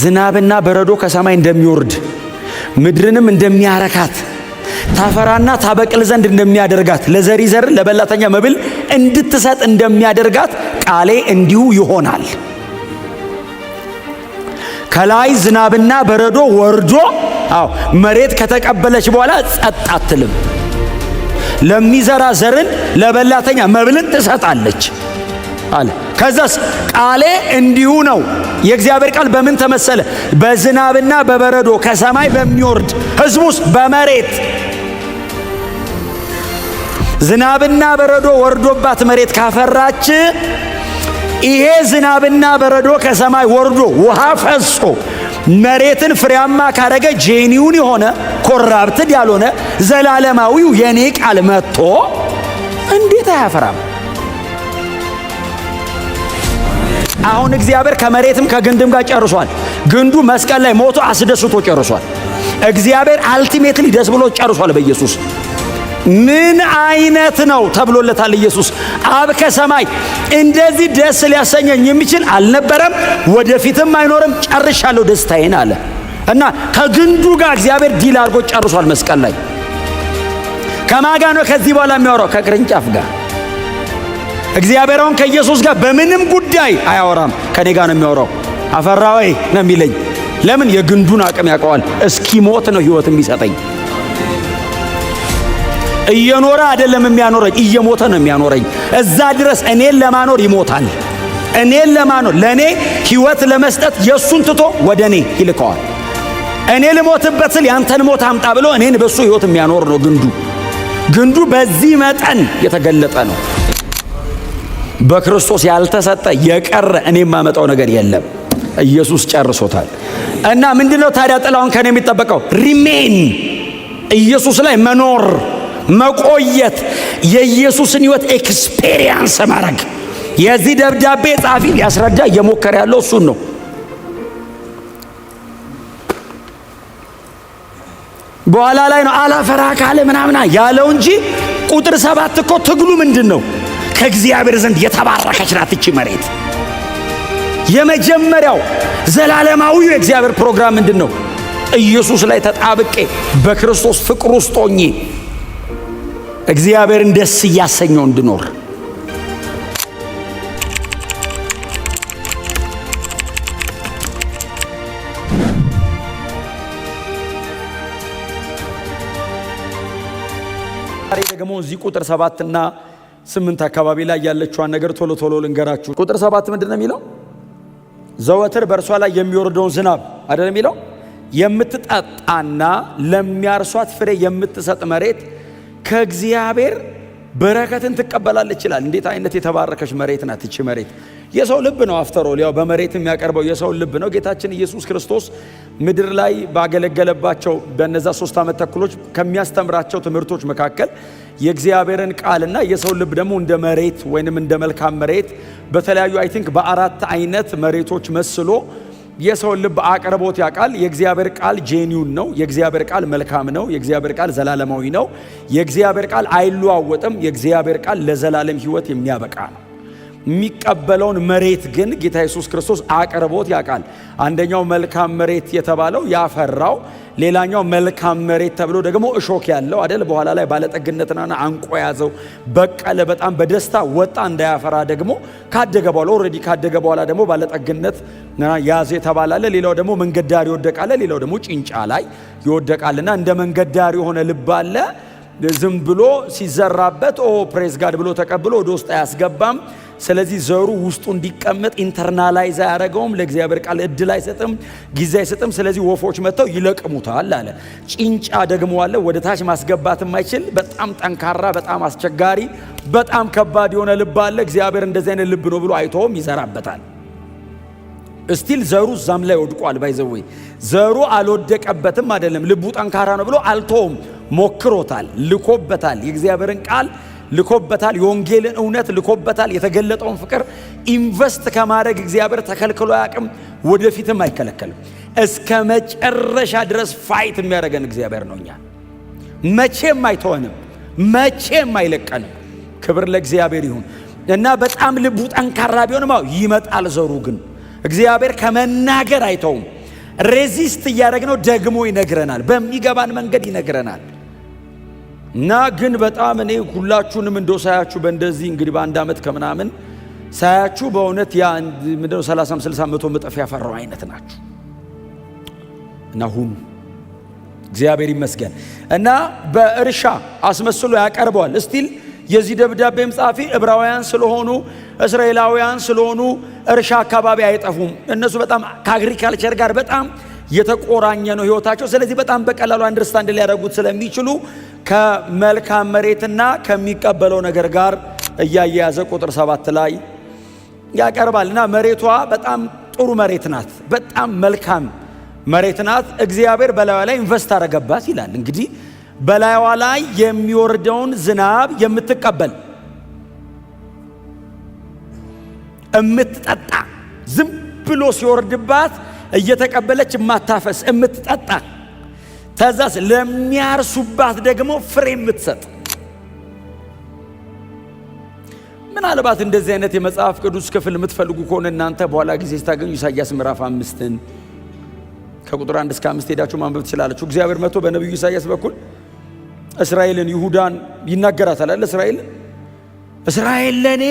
ዝናብና በረዶ ከሰማይ እንደሚወርድ ምድርንም እንደሚያረካት ታፈራና ታበቅል ዘንድ እንደሚያደርጋት ለዘሪ ዘር ለበላተኛ መብል እንድትሰጥ እንደሚያደርጋት ቃሌ እንዲሁ ይሆናል። ከላይ ዝናብና በረዶ ወርዶ መሬት ከተቀበለች በኋላ ጸጥ አትልም። ለሚዘራ ዘርን ለበላተኛ መብልን ትሰጣለች አለ። ከዛስ ቃሌ እንዲሁ ነው። የእግዚአብሔር ቃል በምን ተመሰለ? በዝናብና በበረዶ ከሰማይ በሚወርድ ሕዝቡስ በመሬት ዝናብና በረዶ ወርዶባት መሬት ካፈራች ይሄ ዝናብና በረዶ ከሰማይ ወርዶ ውሃ ፈሶ መሬትን ፍሬያማ ካረገ ጄኒውን የሆነ ኮራፕትድ ያልሆነ ዘላለማዊው የኔ ቃል መጥቶ እንዴት አያፈራም? አሁን እግዚአብሔር ከመሬትም ከግንድም ጋር ጨርሷል። ግንዱ መስቀል ላይ ሞቶ አስደስቶ ጨርሷል። እግዚአብሔር አልቲሜትሊ ደስ ብሎ ጨርሷል በኢየሱስ። ምን አይነት ነው ተብሎለታል ኢየሱስ። አብ ከሰማይ እንደዚህ ደስ ሊያሰኘኝ የሚችል አልነበረም፣ ወደፊትም አይኖርም፣ ጨርሻለሁ ደስታዬን አለ እና ከግንዱ ጋር እግዚአብሔር ዲል አድርጎ ጨርሷል መስቀል ላይ። ከማጋ ነው ከዚህ በኋላ የሚያወራው? ከቅርንጫፍ ጋር። እግዚአብሔር አሁን ከኢየሱስ ጋር በምንም ጉዳይ አያወራም፣ ከኔ ጋር ነው የሚያወራው። አፈራ ወይ ነው የሚለኝ። ለምን? የግንዱን አቅም ያውቀዋል። እስኪሞት ነው ህይወት የሚሰጠኝ። እየኖረ አይደለም የሚያኖረኝ፣ እየሞተ ነው የሚያኖረኝ። እዛ ድረስ እኔን ለማኖር ይሞታል። እኔን ለማኖር ለኔ ህይወት ለመስጠት የሱን ትቶ ወደ እኔ ይልከዋል። እኔ ልሞትበት ስል ያንተን ሞት አምጣ ብሎ እኔን በሱ ህይወት የሚያኖር ነው ግንዱ በዚህ መጠን የተገለጠ ነው። በክርስቶስ ያልተሰጠ የቀረ እኔ የማመጣው ነገር የለም። ኢየሱስ ጨርሶታል። እና ምንድነው ታዲያ ጥላውን ከኔ የሚጠበቀው? ሪሜን ኢየሱስ ላይ መኖር፣ መቆየት፣ የኢየሱስን ህይወት ኤክስፔሪየንስ ማድረግ። የዚህ ደብዳቤ ጻፊ ሊያስረዳ እየሞከረ ያለው እሱን ነው። በኋላ ላይ ነው አላፈራ ካለ ምናምን ያለው እንጂ ቁጥር 7 እኮ ትግሉ ምንድን ነው? ከእግዚአብሔር ዘንድ የተባረከች ናት እቺ መሬት። የመጀመሪያው ዘላለማዊው የእግዚአብሔር ፕሮግራም ምንድን ነው? ኢየሱስ ላይ ተጣብቄ በክርስቶስ ፍቅር ውስጥ ሆኜ እግዚአብሔርን ደስ እያሰኘው እንድኖር። ዛሬ ደግሞ እዚህ ቁጥር 7 እና 8 አካባቢ ላይ ያለችዋን ነገር ቶሎ ልንገራችሁ። ቁጥር 7 ምንድን ነው የሚለው? ዘወትር በእርሷ ላይ የሚወርደውን ዝናብ አይደለም የሚለው? የምትጠጣና ለሚያርሷት ፍሬ የምትሰጥ መሬት ከእግዚአብሔር በረከትን ትቀበላለች ይላል። እንዴት አይነት የተባረከች መሬት ናት እቺ መሬት! የሰው ልብ ነው አፍተሮል፣ ያው በመሬት የሚያቀርበው የሰው ልብ ነው። ጌታችን ኢየሱስ ክርስቶስ ምድር ላይ ባገለገለባቸው በነዛ 3 ዓመት ተኩሎች ከሚያስተምራቸው ትምህርቶች መካከል የእግዚአብሔርን ቃልና የሰው ልብ ደግሞ እንደ መሬት ወይንም እንደ መልካም መሬት በተለያዩ አይ ቲንክ በ4 አይነት መሬቶች መስሎ የሰው ልብ አቅርቦት ያውቃል። የእግዚአብሔር ቃል ጄኒውን ነው። የእግዚአብሔር ቃል መልካም ነው። የእግዚአብሔር ቃል ዘላለማዊ ነው። የእግዚአብሔር ቃል አይለዋወጥም። የእግዚአብሔር ቃል ለዘላለም ሕይወት የሚያበቃ ነው። የሚቀበለውን መሬት ግን ጌታ ኢየሱስ ክርስቶስ አቅርቦት ያውቃል። አንደኛው መልካም መሬት የተባለው ያፈራው፣ ሌላኛው መልካም መሬት ተብሎ ደግሞ እሾክ ያለው አይደል? በኋላ ላይ ባለጠግነትና አንቆ ያዘው በቀለ፣ በጣም በደስታ ወጣ እንዳያፈራ ደግሞ ካደገ በኋላ ኦልሬዲ ካደገ በኋላ ደግሞ ባለጠግነት ያዘ የተባላለ። ሌላው ደግሞ መንገድ ዳር ይወደቃል፣ ሌላው ደግሞ ጭንጫ ላይ ይወደቃልና እንደ መንገድ ዳር የሆነ ልብ አለ። ዝም ብሎ ሲዘራበት ፕሬዝ ጋድ ብሎ ተቀብሎ ወደ ውስጥ አያስገባም። ስለዚህ ዘሩ ውስጡ እንዲቀመጥ ኢንተርናላይዝ አያደርገውም። ለእግዚአብሔር ቃል እድል አይሰጥም፣ ጊዜ አይሰጥም። ስለዚህ ወፎች መጥተው ይለቅሙታል አለ። ጭንጫ ደግሞ አለ፣ ወደ ታች ማስገባት የማይችል በጣም ጠንካራ፣ በጣም አስቸጋሪ፣ በጣም ከባድ የሆነ ልብ አለ። እግዚአብሔር እንደዚህ አይነት ልብ ነው ብሎ አይተውም፣ ይዘራበታል። እስቲል ዘሩ ዛም ላይ ወድቋል። ባይዘወይ ዘሩ አልወደቀበትም አይደለም፣ ልቡ ጠንካራ ነው ብሎ አልተውም፣ ሞክሮታል፣ ልኮበታል። የእግዚአብሔርን ቃል ልኮበታል፣ የወንጌልን እውነት ልኮበታል። የተገለጠውን ፍቅር ኢንቨስት ከማድረግ እግዚአብሔር ተከልክሎ አያውቅም፣ ወደፊትም አይከለከልም። እስከ መጨረሻ ድረስ ፋይት የሚያደርገን እግዚአብሔር ነው። እኛ መቼም አይተወንም፣ መቼም አይለቀንም። ክብር ለእግዚአብሔር ይሁን እና በጣም ልቡ ጠንካራ ቢሆንም ይመጣል ዘሩ። ግን እግዚአብሔር ከመናገር አይተውም። ሬዚስት እያደረግነው ደግሞ ይነግረናል፣ በሚገባን መንገድ ይነግረናል። እና ግን በጣም እኔ ሁላችሁንም እንደው ሳያችሁ በእንደዚህ እንግዲህ በአንድ ዓመት ከምናምን ሳያችሁ በእውነት ያ ምንድነው 30 60 100 እጥፍ ያፈራው አይነት ናችሁ። እና ሁኑ እግዚአብሔር ይመስገን። እና በእርሻ አስመስሎ ያቀርበዋል። እስቲል የዚህ ደብዳቤም ጻፊ ዕብራውያን ስለሆኑ እስራኤላውያን ስለሆኑ እርሻ አካባቢ አይጠፉም። እነሱ በጣም ከአግሪካልቸር ጋር በጣም የተቆራኘ ነው ህይወታቸው። ስለዚህ በጣም በቀላሉ አንደርስታንድ ሊያደርጉት ስለሚችሉ ከመልካም መሬትና ከሚቀበለው ነገር ጋር እያያዘ ቁጥር 7 ላይ ያቀርባል። እና መሬቷ በጣም ጥሩ መሬት ናት፣ በጣም መልካም መሬት ናት። እግዚአብሔር በላይዋ ላይ ኢንቨስት አደረገባት ይላል። እንግዲህ በላይዋ ላይ የሚወርደውን ዝናብ የምትቀበል እምትጠጣ፣ ዝም ብሎ ሲወርድባት እየተቀበለች የማታፈስ እምትጠጣ፣ ተዛስ ለሚያርሱባት ደግሞ ፍሬ የምትሰጥ። ምናልባት እንደዚህ አይነት የመጽሐፍ ቅዱስ ክፍል የምትፈልጉ ከሆነ እናንተ በኋላ ጊዜ ስታገኙ ኢሳይያስ ምዕራፍ 5ን ከቁጥር 1 እስከ 5 ሄዳችሁ ማንበብ ትችላላችሁ። እግዚአብሔር መጥቶ በነቢዩ ኢሳይያስ በኩል እስራኤልን ይሁዳን ይናገራታል አይደል? እስራኤል ለኔ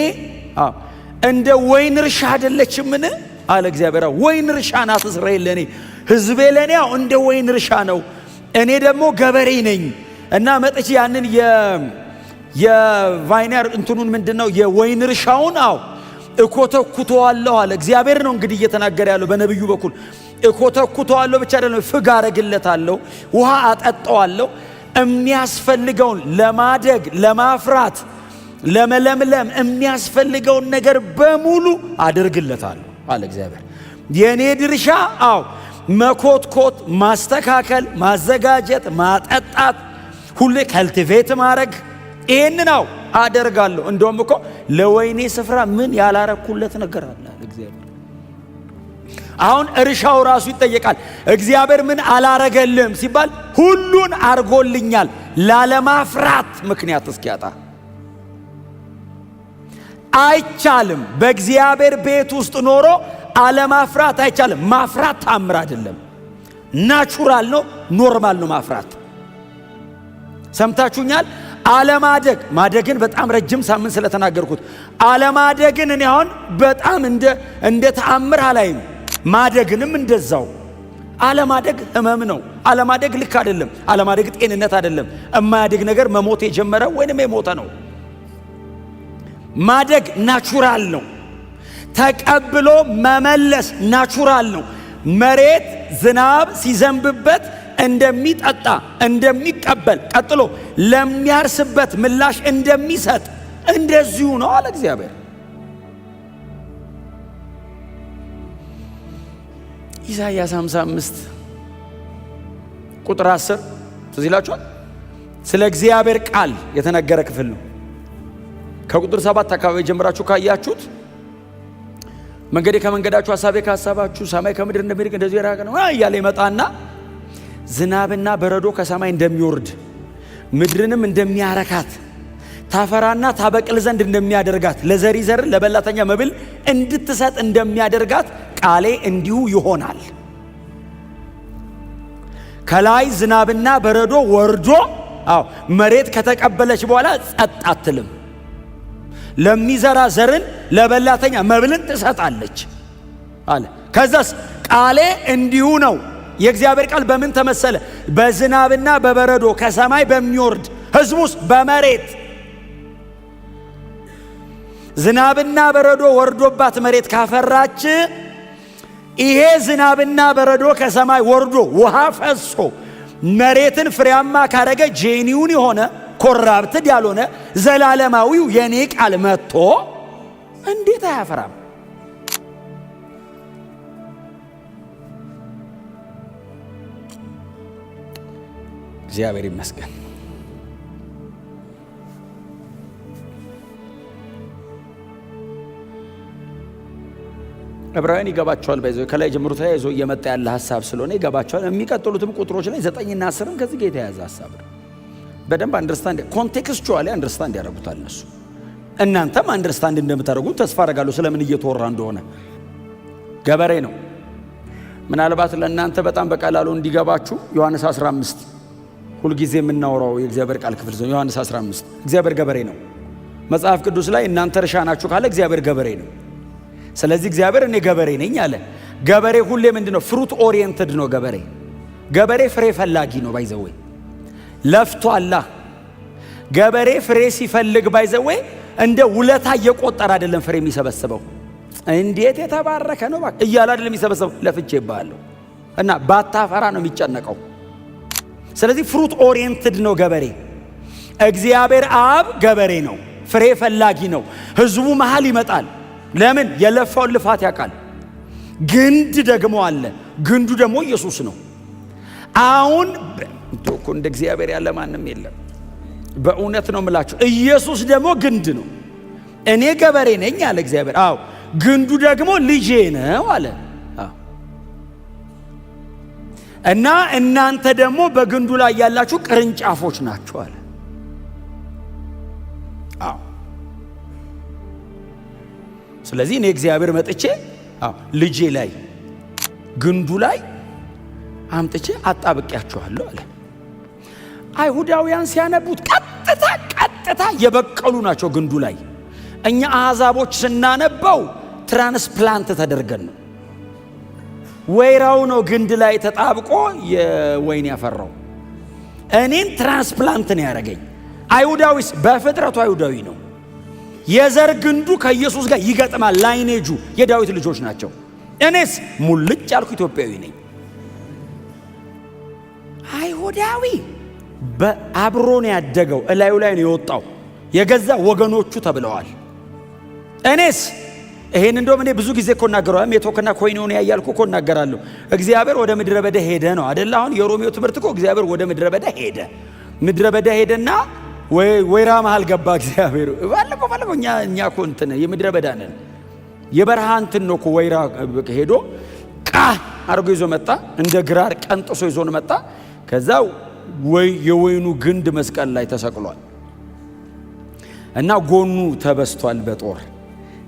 እንደ ወይን እርሻ አይደለችምን አለ እግዚአብሔር። ወይን እርሻ ናት እስራኤል ለኔ፣ ህዝቤ ለኔ እንደ ወይን እርሻ ነው። እኔ ደግሞ ገበሬ ነኝ እና መጥቼ ያንን የቫይነር እንትኑን ምንድነው የወይን እርሻውን እኮተኩተዋለሁ አለ እግዚአብሔር። ነው እንግዲህ እየተናገረ ያለው በነብዩ በኩል። እኮተኩተዋለሁ ብቻ አይደለም፣ ፍግ አረግለታለሁ፣ ውሃ አጠጣዋለሁ፣ የሚያስፈልገውን ለማደግ ለማፍራት ለመለምለም የሚያስፈልገውን ነገር በሙሉ አድርግለታለሁ አለ እግዚአብሔር። የኔ ድርሻ መኮትኮት፣ ማስተካከል፣ ማዘጋጀት፣ ማጠጣት፣ ሁሌ ከልቲቬት ማድረግ፣ ይሄንን አደርጋለሁ። እንደውም እኮ ለወይኔ ስፍራ ምን ያላረኩለት ነገር አለ እግዚአብሔር። አሁን እርሻው ራሱ ይጠየቃል። እግዚአብሔር ምን አላረገልም ሲባል ሁሉን አርጎልኛል፣ ላለማፍራት ምክንያት እስኪያጣ። አይቻልም። በእግዚአብሔር ቤት ውስጥ ኖሮ አለማፍራት አይቻልም። ማፍራት ታምር አይደለም፣ ናቹራል ነው፣ ኖርማል ነው ማፍራት። ሰምታችሁኛል? አለማደግ ማደግን በጣም ረጅም ሳምንት ስለተናገርኩት አለማደግን እኔ አሁን በጣም እንደ ተአምር አላይም። ማደግንም እንደዛው። አለማደግ ህመም ነው። አለማደግ ልክ አይደለም። አለማደግ ጤንነት አይደለም። የማያደግ ነገር መሞት የጀመረ ወይንም የሞተ ነው። ማደግ ናቹራል ነው። ተቀብሎ መመለስ ናቹራል ነው። መሬት ዝናብ ሲዘንብበት እንደሚጠጣ እንደሚቀበል፣ ቀጥሎ ለሚያርስበት ምላሽ እንደሚሰጥ እንደዚሁ ነው አለ እግዚአብሔር። ኢሳይያስ 55 ቁጥር 10 ትዝ ይላችኋል። ስለ እግዚአብሔር ቃል የተነገረ ክፍል ነው። ከቁጥር 7 አካባቢ ጀምራችሁ ካያችሁት መንገዴ ከመንገዳችሁ፣ ሐሳቤ ከሐሳባችሁ፣ ሰማይ ከምድር እንደሚርቅ እንደዚህ የራቀ ነው እያለ ይመጣና ዝናብና በረዶ ከሰማይ እንደሚወርድ ምድርንም እንደሚያረካት ታፈራና ታበቅል ዘንድ እንደሚያደርጋት ለዘሪ ዘር ለበላተኛ መብል እንድትሰጥ እንደሚያደርጋት ቃሌ እንዲሁ ይሆናል። ከላይ ዝናብና በረዶ ወርዶ መሬት ከተቀበለች በኋላ ጸጥ አትልም። ለሚዘራ ዘርን ለበላተኛ መብልን ትሰጣለች አለ። ከዛስ ቃሌ እንዲሁ ነው። የእግዚአብሔር ቃል በምን ተመሰለ? በዝናብና በበረዶ ከሰማይ በሚወርድ ሕዝቡስ በመሬት ዝናብና በረዶ ወርዶባት መሬት ካፈራች፣ ይሄ ዝናብና በረዶ ከሰማይ ወርዶ ውሃ ፈሶ መሬትን ፍሬያማ ካረገ፣ ጄኒውን የሆነ ኮራፕትድ ያልሆነ ዘላለማዊው የኔ ቃል መጥቶ እንዴት አያፈራም? እግዚአብሔር ይመስገን። ዕብራውያን ይገባቸዋል። ባይዘው ከላይ ጀምሮ ተያይዞ እየመጣ ያለ ሐሳብ ስለሆነ ይገባቸዋል። የሚቀጥሉትም ቁጥሮች ላይ 9 እና 10 ከዚህ ጋር የተያያዘ ሐሳብ ነው። በደንብ አንደርስታንድ ኮንቴክስቹዋሊ አንደርስታንድ ያደርጉታል እነሱ። እናንተም አንደርስታንድ እንደምታደርጉት ተስፋ አደርጋለሁ። ስለምን እየተወራ እንደሆነ ገበሬ ነው። ምናልባት ለእናንተ በጣም በቀላሉ እንዲገባችሁ ዮሐንስ 15 ሁልጊዜ የምናወራው የእግዚአብሔር ቃል ክፍል ነው። ዮሐንስ 15 እግዚአብሔር ገበሬ ነው። መጽሐፍ ቅዱስ ላይ እናንተ እርሻ ናችሁ ካለ እግዚአብሔር ገበሬ ነው። ስለዚህ እግዚአብሔር እኔ ገበሬ ነኝ አለ። ገበሬ ሁሌ ምንድነው? ፍሩት ኦሪየንትድ ነው። ገበሬ ፍሬ ፈላጊ ነው። ባይዘዌ ለፍቶ አላ ገበሬ ፍሬ ሲፈልግ ባይዘዌ እንደ ውለታ እየቆጠረ አይደለም ፍሬ የሚሰበስበው። እንዴት የተባረከ ነው ባክ እያለ አይደለም የሚሰበስበው። ለፍቼ ይባላል እና ባታፈራ ነው የሚጨነቀው። ስለዚህ ፍሩት ኦሪየንትድ ነው ገበሬ። እግዚአብሔር አብ ገበሬ ነው፣ ፍሬ ፈላጊ ነው። ህዝቡ መሃል ይመጣል። ለምን? የለፋውን ልፋት ያውቃል። ግንድ ደግሞ አለ። ግንዱ ደግሞ ኢየሱስ ነው። አሁን እኮ እንደ እግዚአብሔር ያለ ማንም የለም። በእውነት ነው የምላችሁ። ኢየሱስ ደግሞ ግንድ ነው። እኔ ገበሬ ነኝ አለ እግዚአብሔር። አዎ ግንዱ ደግሞ ልጄ ነው አለ። እና እናንተ ደግሞ በግንዱ ላይ ያላችሁ ቅርንጫፎች ናችሁ አለ። አዎ ስለዚህ እኔ እግዚአብሔር መጥቼ ልጄ ላይ ግንዱ ላይ አምጥቼ አጣብቂያችኋለሁ አለ። አይሁዳውያን ሲያነቡት ቀጥታ የበቀሉ ናቸው ግንዱ ላይ። እኛ አሕዛቦች ስናነበው ትራንስፕላንት ተደርገን ነው። ወይራው ነው ግንድ ላይ ተጣብቆ የወይን ያፈራው። እኔን ትራንስፕላንት ነው ያደረገኝ። አይሁዳዊስ በፍጥረቱ አይሁዳዊ ነው። የዘር ግንዱ ከኢየሱስ ጋር ይገጥማል። ላይኔጁ የዳዊት ልጆች ናቸው። እኔስ ሙልጭ ያልኩ ኢትዮጵያዊ ነኝ። አይሁዳዊ በአብሮን ያደገው እላዩ ላይ ነው የወጣው። የገዛ ወገኖቹ ተብለዋል። እኔስ ይሄን እንደውም እኔ ብዙ ጊዜ እኮ እናገራለሁ። ሜቶክና ኮይኖን ያያልኩ እኮ እናገራለሁ። እግዚአብሔር ወደ ምድረ በዳ ሄደ ነው አይደል? አሁን የሮሜው ትምህርት እኮ እግዚአብሔር ወደ ምድረ በዳ ሄደ። ምድረ በዳ ሄደና ወይራ መሃል ገባ እግዚአብሔር። ባለፈው እኛ እኮ እንትን የምድረ በዳ ነን። የበረሃ እንትን ነው እኮ ወይራ ሄዶ አርጎ ይዞ መጣ። እንደ ግራር ቀንጥሶ ይዞ መጣ። ከዛ የወይኑ ግንድ መስቀል ላይ ተሰቅሏል እና ጎኑ ተበስቷል በጦር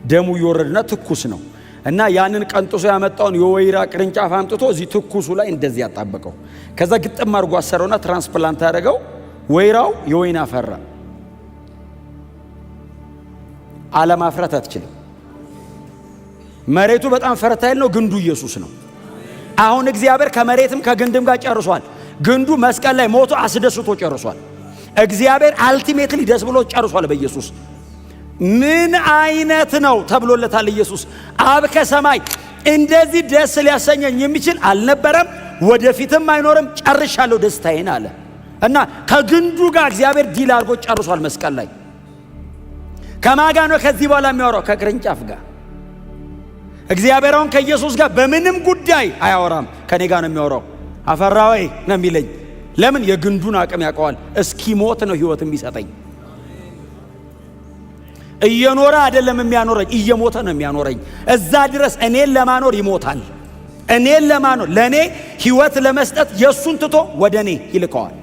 ደሙ ይወረድና ትኩስ ነው እና ያንን ቀንጥሶ ያመጣውን የወይራ ቅርንጫፍ አምጥቶ እዚህ ትኩሱ ላይ እንደዚህ ያጣበቀው። ከዛ ግጥም አድርጎ አሰረውና ትራንስፕላንት ያደረገው። ወይራው የወይን አፈራ። አለማፍራት አትችልም። መሬቱ በጣም ፈርታይል ነው። ግንዱ ኢየሱስ ነው። አሁን እግዚአብሔር ከመሬትም ከግንድም ጋር ጨርሷል። ግንዱ መስቀል ላይ ሞቶ አስደስቶ ጨርሷል። እግዚአብሔር አልቲሜትሊ ደስ ብሎ ጨርሷል በኢየሱስ። ምን አይነት ነው ተብሎለታል ኢየሱስ። አብ ከሰማይ እንደዚህ ደስ ሊያሰኘኝ የሚችል አልነበረም፣ ወደፊትም አይኖርም፣ ጨርሻለሁ ደስታዬን አለ እና ከግንዱ ጋር እግዚአብሔር ዲል አድርጎ ጨርሷል መስቀል ላይ። ከማጋ ነው ከዚህ በኋላ የሚያወራው? ከቅርንጫፍ ጋር። እግዚአብሔር አሁን ከኢየሱስ ጋር በምንም ጉዳይ አያወራም፣ ከኔ ጋር ነው የሚያወራው። አፈራ ወይ ነው የሚለኝ። ለምን? የግንዱን አቅም ያውቀዋል። እስኪሞት ነው ህይወት የሚሰጠኝ። እየኖረ አይደለም የሚያኖረኝ፣ እየሞተ ነው የሚያኖረኝ። እዛ ድረስ እኔን ለማኖር ይሞታል። እኔን ለማኖር ለኔ ህይወት ለመስጠት የሱን ትቶ ወደ እኔ ይልከዋል።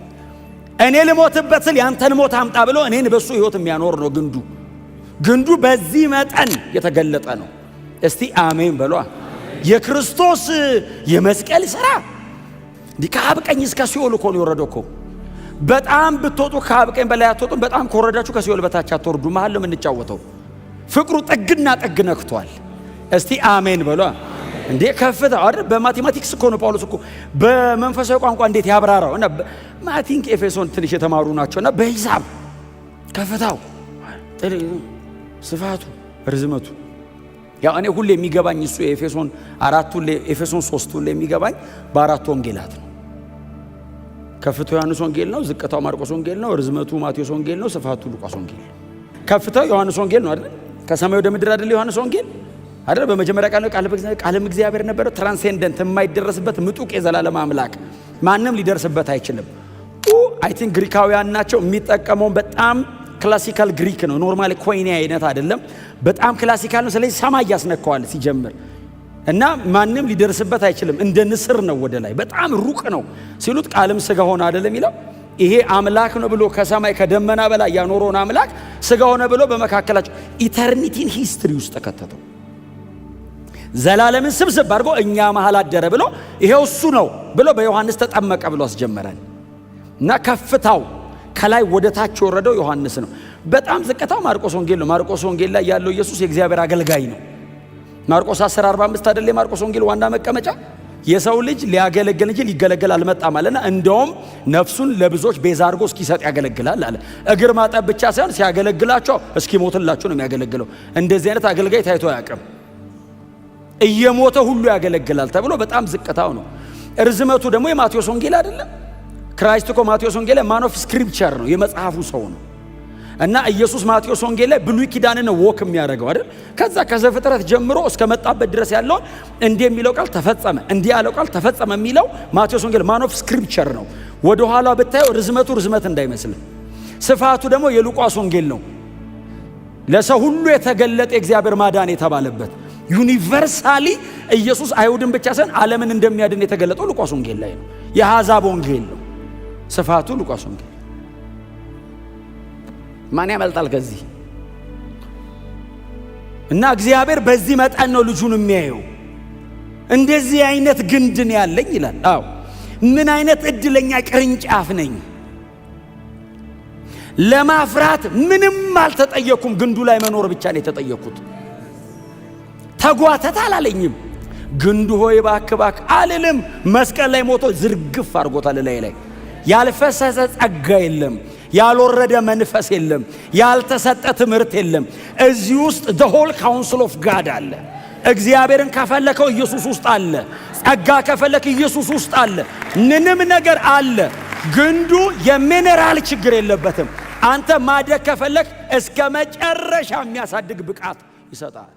እኔ ልሞትበት ስል ያንተን ሞት አምጣ ብሎ እኔን በሱ ህይወት የሚያኖር ነው ግንዱ። ግንዱ በዚህ መጠን የተገለጠ ነው። እስቲ አሜን በሏ። የክርስቶስ የመስቀል ሥራ ከአብ ቀኝ እስከ ሲኦል እኮ ነው የወረደው እኮ። በጣም ብትወጡ ከአብ ቀኝ በላይ አትወጡም። በጣም ከወረዳችሁ ከሲኦል በታች አትወርዱ። መሀል ነው የምንጫወተው። ፍቅሩ ጥግና ጥግ ነክቷል። እስቲ አሜን በሏ። እንዴ ከፍታ አይደል? በማቴማቲክስ እኮ ነው ጳውሎስ እኮ በመንፈሳዊ ቋንቋ እንዴት ያብራራው። እና ማቲንክ ኤፌሶን ትንሽ የተማሩ ናቸውና በሂሳብ ከፍታው፣ ስፋቱ፣ ርዝመቱ ያው እኔ ሁሌ የሚገባኝ እሱ የኤፌሶን 4 ኤፌሶን 3 ሁሌ የሚገባኝ በአራት ወንጌላት ነው። ከፍታው ዮሐንስ ወንጌል ነው፣ ዝቅታው ማርቆስ ወንጌል ነው፣ ርዝመቱ ማቴዎስ ወንጌል ነው፣ ስፋቱ ሉቃስ ወንጌል ነው። ከፍታው ዮሐንስ ወንጌል ነው አይደል? ከሰማይ ወደ ምድር አይደል ዮሐንስ ወንጌል አይደል? በመጀመሪያ ቃልም እግዚአብሔር ነበረ። ትራንሴንደንት የማይደረስበት ምጡቅ የዘላለም አምላክ ማንም ሊደርስበት አይችልም። አይ ቲንክ ግሪካውያን ናቸው የሚጠቀመው። በጣም ክላሲካል ግሪክ ነው። ኖርማሊ ኮይኒ አይነት አይደለም። በጣም ክላሲካል ነው። ስለዚህ ሰማይ ያስነካዋል ሲጀምር እና ማንም ሊደርስበት አይችልም። እንደ ንስር ነው ወደ ላይ በጣም ሩቅ ነው ሲሉት ቃልም ስጋ ሆነ አይደለም የሚለው። ይሄ አምላክ ነው ብሎ ከሰማይ ከደመና በላይ ያኖረውን አምላክ ስጋ ሆነ ብሎ በመካከላቸው ኢተርኒቲን ሂስትሪ ውስጥ ከተተው። ዘላለምን ስብስብ አድርጎ እኛ መሃል አደረ ብሎ ይሄው እሱ ነው ብሎ በዮሐንስ ተጠመቀ ብሎ አስጀመረን እና ከፍታው ከላይ ወደ ታች ወረደው ዮሐንስ ነው። በጣም ዝቅታው ማርቆስ ወንጌል ነው። ማርቆስ ወንጌል ላይ ያለው ኢየሱስ የእግዚአብሔር አገልጋይ ነው። ማርቆስ 10:45 አይደል የማርቆስ ወንጌል ዋና መቀመጫ። የሰው ልጅ ሊያገለግል እንጂ ሊገለገል አልመጣም አለና እንደውም ነፍሱን ለብዙዎች ቤዛ አድርጎ እስኪሰጥ ያገለግላል አለ። እግር ማጠብ ብቻ ሳይሆን ሲያገለግላቸው እስኪሞትላቸው ነው የሚያገለግለው። እንደዚህ አይነት አገልጋይ ታይቶ አያውቅም። እየሞተ ሁሉ ያገለግላል ተብሎ በጣም ዝቅታው ነው። ርዝመቱ ደግሞ የማቴዎስ ወንጌል አይደለም። ክራይስት እኮ ማቴዎስ ወንጌል ላይ ማን ኦፍ ስክሪፕቸር ነው፣ የመጽሐፉ ሰው ነው። እና ኢየሱስ ማቴዎስ ወንጌል ላይ ብሉይ ኪዳንን ወክ የሚያደርገው አይደል? ከዛ ከዘፍጥረት ጀምሮ እስከ መጣበት ድረስ ያለው እንዲህ የሚለው ቃል ተፈጸመ፣ እንዲህ ያለው ቃል ተፈጸመ የሚለው ማቴዎስ ወንጌል ማን ኦፍ ስክሪፕቸር ነው። ወደ ኋላ ብታየው ርዝመቱ ርዝመት እንዳይመስል፣ ስፋቱ ደግሞ የሉቃስ ወንጌል ነው። ለሰው ሁሉ የተገለጠ የእግዚአብሔር ማዳን የተባለበት ዩኒቨርሳሊ ኢየሱስ አይሁድን ብቻ ሳይሆን ዓለምን እንደሚያድን የተገለጠው ሉቃስ ወንጌል ላይ ነው። የአሕዛብ ወንጌል ነው ስፋቱ ሉቃስ ወንጌል። ማን ያመልጣል ከዚህ? እና እግዚአብሔር በዚህ መጠን ነው ልጁን የሚያየው። እንደዚህ አይነት ግንድን ያለኝ ይላል። አዎ ምን አይነት እድለኛ ቅርንጫፍ ነኝ። ለማፍራት ምንም አልተጠየኩም፣ ግንዱ ላይ መኖር ብቻ ነው የተጠየኩት። ተጓተት አላለኝም። ግንዱ ሆይ እባክህ እባክህ አልልም። መስቀል ላይ ሞቶ ዝርግፍ አድርጎታል ላይ ያልፈሰሰ ጸጋ የለም፣ ያልወረደ መንፈስ የለም፣ ያልተሰጠ ትምህርት የለም። እዚህ ውስጥ the whole counsel of God አለ። እግዚአብሔርን ከፈለከው ኢየሱስ ውስጥ አለ። ጸጋ ከፈለክ ኢየሱስ ውስጥ አለ። ምንም ነገር አለ። ግንዱ የሚነራል ችግር የለበትም። አንተ ማደግ ከፈለክ እስከ መጨረሻ የሚያሳድግ ብቃት ይሰጣል።